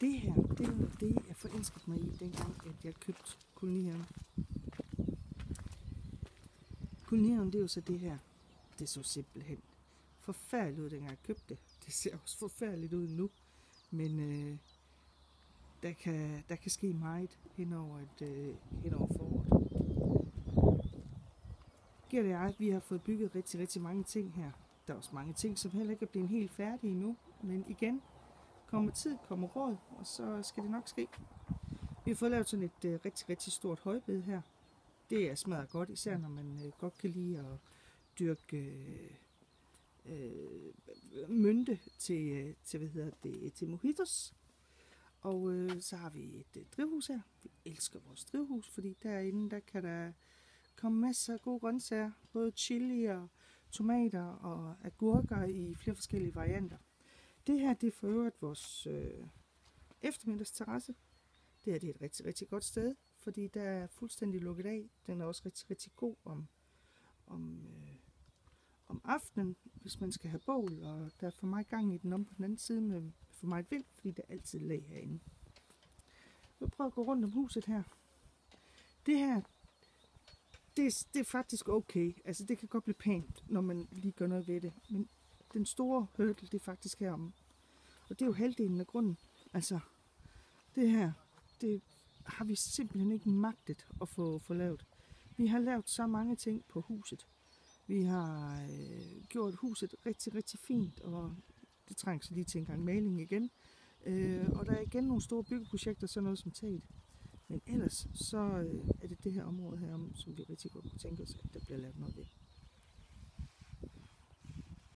Det her, det var det, jeg forelskede mig i, dengang at jeg købte kolonihaven. Kolonihaven, det er jo så det her. Det så simpelthen forfærdeligt ud, dengang jeg købte det. Det ser også forfærdeligt ud nu. Men der kan ske meget hen over foråret. Gert og jeg, vi har fået bygget rigtig, rigtig mange ting her. Der er også mange ting, som heller ikke er blevet helt færdige endnu. Men igen, kommer tid, kommer råd, og så skal det nok ske. Vi har fået lavet sådan et rigtig, rigtig stort højbed her. Det er smadret godt, især når man godt kan lide at dyrke mynte til mojitos. Og så har vi et drivhus her. Vi elsker vores drivhus, fordi derinde der kan der komme masser af gode grøntsager. Både chili og tomater og agurker i flere forskellige varianter. Det her, det er for øvrigt vores eftermiddagsterrasse. Det her, det er et rigtig, rigtig godt sted, fordi der er fuldstændig lukket af. Den er også rigtig, rigtig god om aftenen, hvis man skal have bål, og der er for meget gang i den om på den anden side med for meget vind, fordi der er altid lag herinde. Jeg vil prøve at gå rundt om huset her. Det her, det er faktisk okay. Altså det kan godt blive pænt, når man lige gør noget ved det. Men den store hurdle, det er faktisk herom. Og det er jo halvdelen af grunden. Altså det her, det har vi simpelthen ikke magtet at få lavet. Vi har lavet så mange ting på huset. Vi har gjort huset rigtig, rigtig fint, og det trænger så lige til en gang maling igen. Og der er igen nogle store byggeprojekter, sådan noget som taget. Men ellers så er det her område her, som vi rigtig godt kunne tænke os, at der bliver lavet noget ved.